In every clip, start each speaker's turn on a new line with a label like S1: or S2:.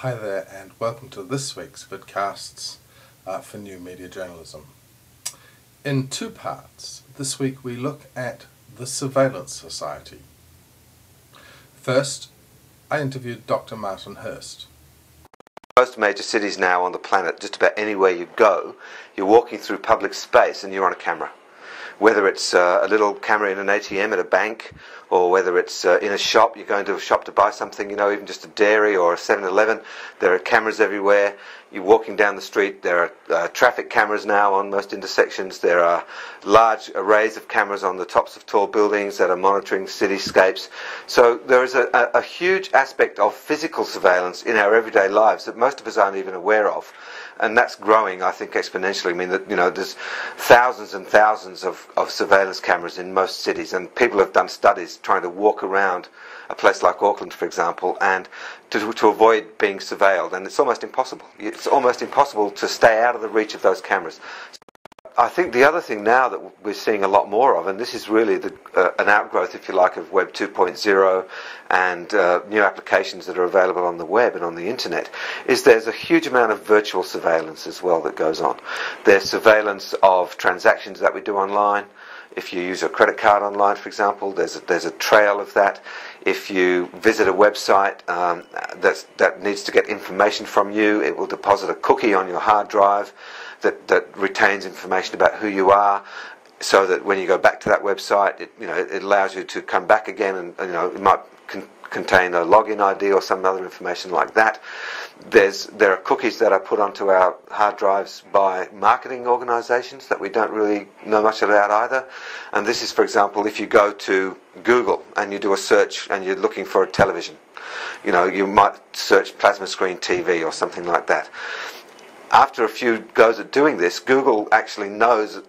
S1: Hi there, and welcome to this week's vidcasts for new media journalism. In two parts, this week we look at the surveillance society. First, I interviewed Dr Martin Hirst.
S2: Most major cities now on the planet, just about anywhere you go, you're walking through public space and you're on a camera. Whether it's a little camera in an ATM at a bank, or whether it's in a shop, you're going to a shop to buy something, even just a dairy or a 7-Eleven, there are cameras everywhere. You're walking down the street, there are traffic cameras now on most intersections. There are large arrays of cameras on the tops of tall buildings that are monitoring cityscapes. So there is a huge aspect of physical surveillance in our everyday lives that most of us aren't even aware of. And that's growing, I think, exponentially. I mean, there's thousands and thousands of surveillance cameras in most cities, and people have done studies trying to walk around a place like Auckland, for example, and to avoid being surveilled, and it's almost impossible. It's almost impossible to stay out of the reach of those cameras. I think the other thing now that we're seeing a lot more of, and this is really an outgrowth, if you like, of Web 2.0 and new applications that are available on the web and on the internet, is there's a huge amount of virtual surveillance as well that goes on. There's surveillance of transactions that we do online. If you use a credit card online, for example, there's a trail of that. If you visit a website that needs to get information from you, it will deposit a cookie on your hard drive that retains information about who you are, so that when you go back to that website, it allows you to come back again, and it might contain a login ID or some other information like that. There are cookies that are put onto our hard drives by marketing organisations that we don't really know much about either. And this is, for example, if you go to Google and you do a search and you're looking for a television, you might search plasma screen TV or something like that. After a few goes at doing this, Google actually knows,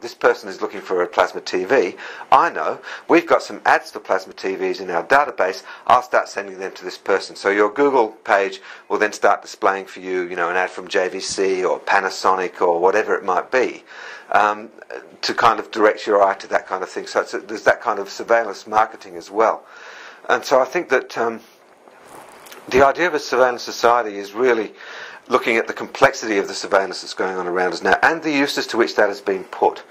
S2: this person is looking for a plasma TV. I know, we've got some ads for plasma TVs in our database, I'll start sending them to this person. So your Google page will then start displaying for you, an ad from JVC or Panasonic or whatever it might be, to kind of direct your eye to that kind of thing. So there's that kind of surveillance marketing as well. And so I think that the idea of a surveillance society is really looking at the complexity of the surveillance that's going on around us now and the uses to which that has been put.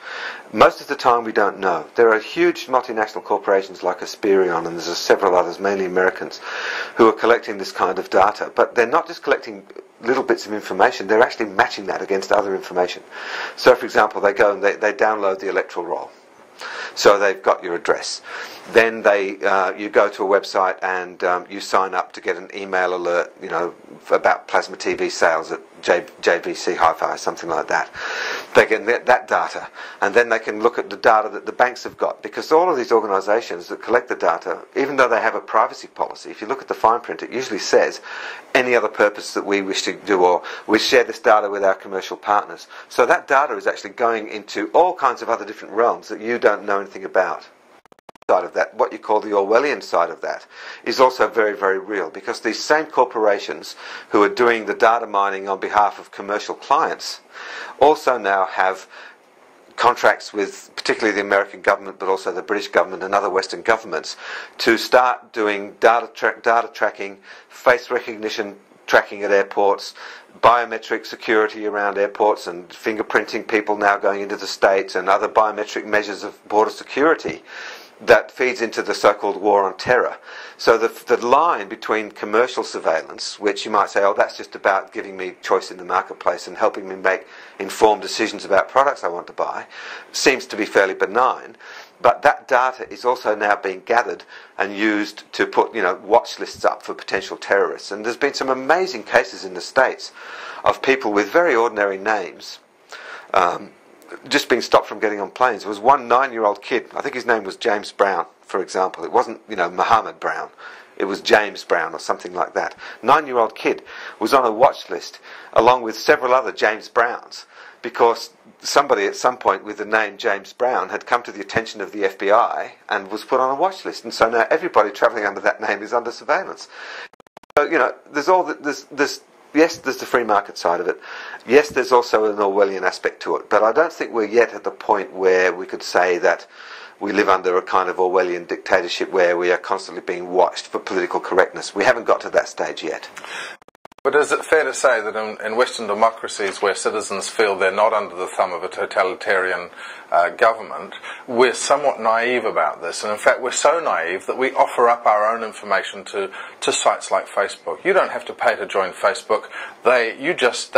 S2: Most of the time we don't know. There are huge multinational corporations like Asperion, and there's several others, mainly Americans, who are collecting this kind of data. But they're not just collecting little bits of information, they're actually matching that against other information. So, for example, they go and they download the electoral roll. So they've got your address. Then you go to a website and you sign up to get an email alert, about plasma TV sales at JVC Hi-Fi, something like that. They get that data, and then they can look at the data that the banks have got, because all of these organisations that collect the data, even though they have a privacy policy, if you look at the fine print, it usually says any other purpose that we wish to do, or we share this data with our commercial partners. So that data is actually going into all kinds of other different realms that you don't know anything about. Side of that, what you call the Orwellian side of that, is also very, very real, because these same corporations who are doing the data mining on behalf of commercial clients also now have contracts with particularly the American government, but also the British government and other Western governments, to start doing data tracking, face recognition tracking at airports, biometric security around airports, and fingerprinting people now going into the States, and other biometric measures of border security that feeds into the so-called war on terror. So the line between commercial surveillance, which you might say, that's just about giving me choice in the marketplace and helping me make informed decisions about products I want to buy, seems to be fairly benign. But that data is also now being gathered and used to put, watch lists up for potential terrorists. And there's been some amazing cases in the States of people with very ordinary names just being stopped from getting on planes. There was one 9-year-old kid, I think his name was James Brown, for example. It wasn't, Mohammed Brown. It was James Brown or something like that. 9-year-old kid was on a watch list along with several other James Browns, because somebody at some point with the name James Brown had come to the attention of the FBI and was put on a watch list. And so now everybody travelling under that name is under surveillance. So, yes, there's the free market side of it. Yes, there's also an Orwellian aspect to it. But I don't think we're yet at the point where we could say that we live under a kind of Orwellian dictatorship where we are constantly being watched for political correctness. We haven't got to that stage yet.
S1: But is it fair to say that in Western democracies where citizens feel they're not under the thumb of a totalitarian government, we're somewhat naive about this, and in fact we're so naive that we offer up our own information to sites like Facebook. You don't have to pay to join Facebook. They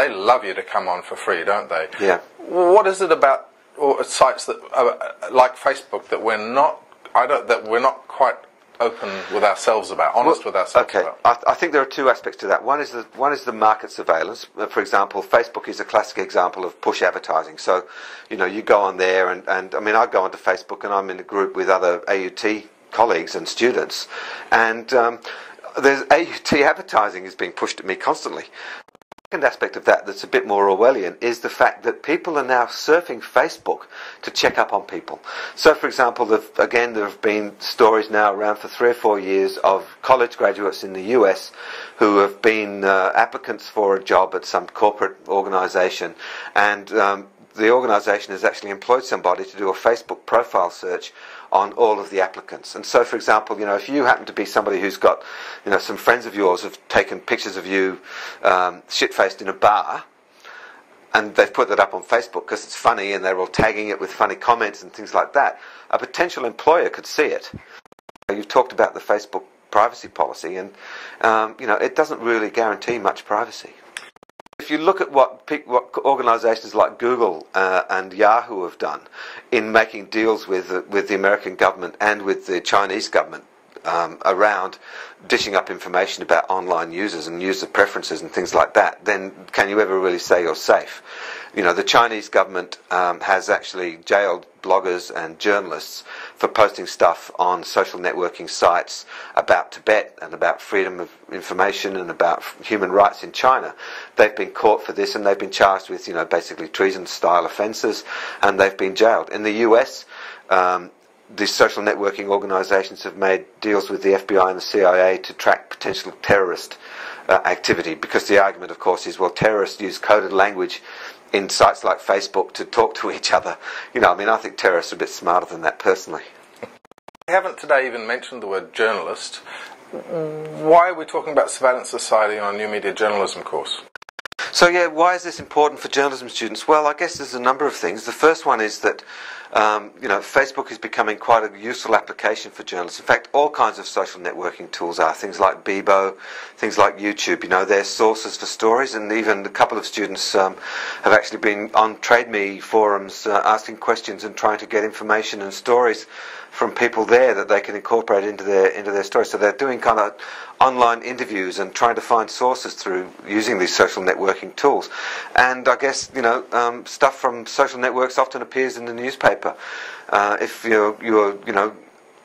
S1: love you to come on for free, don't they?
S2: Yeah.
S1: What is it about sites that like Facebook that we're not quite open with ourselves about, honest with ourselves about?
S2: I think there are two aspects to that. One is the market surveillance. For example, Facebook is a classic example of push advertising. So, you go on there, and I mean, I go onto Facebook and I'm in a group with other AUT colleagues and students, and there's AUT advertising is being pushed at me constantly. The second aspect of that that's a bit more Orwellian is the fact that people are now surfing Facebook to check up on people. So, for example, there have been stories now around for 3 or 4 years of college graduates in the US who have been applicants for a job at some corporate organisation, and the organisation has actually employed somebody to do a Facebook profile search on all of the applicants. And so, for example, if you happen to be somebody who's got, some friends of yours have taken pictures of you shit-faced in a bar, and they've put that up on Facebook because it's funny, and they're all tagging it with funny comments and things like that, a potential employer could see it. You've talked about the Facebook privacy policy, and it doesn't really guarantee much privacy. If you look at what organisations like Google and Yahoo have done in making deals with the American government and with the Chinese government around dishing up information about online users and user preferences and things like that, then can you ever really say you're safe? The Chinese government has actually jailed bloggers and journalists for posting stuff on social networking sites about Tibet and about freedom of information and about human rights in China. They've been caught for this, and they've been charged with, basically treason-style offences, and they've been jailed. In the US, these social networking organisations have made deals with the FBI and the CIA to track potential terrorist activity, because the argument, of course, is, well, terrorists use coded language in sites like Facebook to talk to each other. I think terrorists are a bit smarter than that, personally.
S1: We haven't today even mentioned the word journalist. Why are we talking about surveillance society on a new media journalism course?
S2: So, why is this important for journalism students? Well, I guess there's a number of things. The first one is that Facebook is becoming quite a useful application for journalists. In fact, all kinds of social networking tools are. Things like Bebo, things like YouTube, they're sources for stories, and even a couple of students have actually been on TradeMe forums asking questions and trying to get information and stories from people there that they can incorporate into their stories. So they're doing kind of online interviews and trying to find sources through using these social networking tools. And I guess stuff from social networks often appears in the newspaper. If you're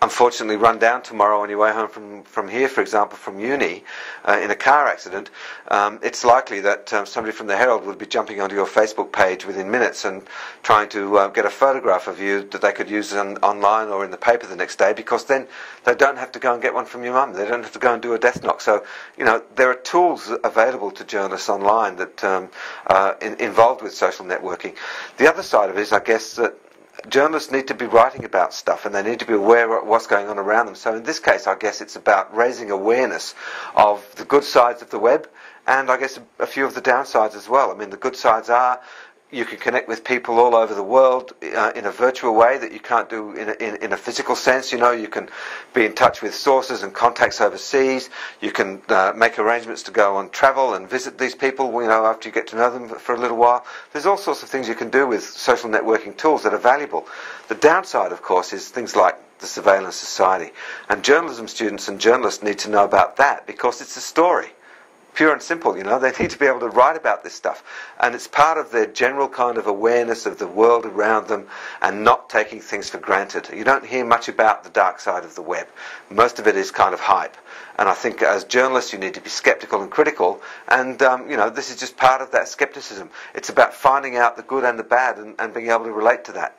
S2: unfortunately run down tomorrow on your way home from here, for example, from uni, in a car accident, it's likely that somebody from the Herald would be jumping onto your Facebook page within minutes and trying to get a photograph of you that they could use online or in the paper the next day, because then they don't have to go and get one from your mum. They don't have to go and do a death knock. So, there are tools available to journalists online that are involved with social networking. The other side of it is, I guess, that journalists need to be writing about stuff, and they need to be aware of what's going on around them. So in this case, I guess it's about raising awareness of the good sides of the web, and I guess a few of the downsides as well. I mean, the good sides are you can connect with people all over the world in a virtual way that you can't do in a physical sense. You can be in touch with sources and contacts overseas. You can make arrangements to go on travel and visit these people, after you get to know them for a little while. There's all sorts of things you can do with social networking tools that are valuable. The downside, of course, is things like the surveillance society. And journalism students and journalists need to know about that, because it's a story. Pure and simple, they need to be able to write about this stuff. And it's part of their general kind of awareness of the world around them and not taking things for granted. You don't hear much about the dark side of the web. Most of it is kind of hype. And I think as journalists you need to be skeptical and critical, and this is just part of that skepticism. It's about finding out the good and the bad and being able to relate to that.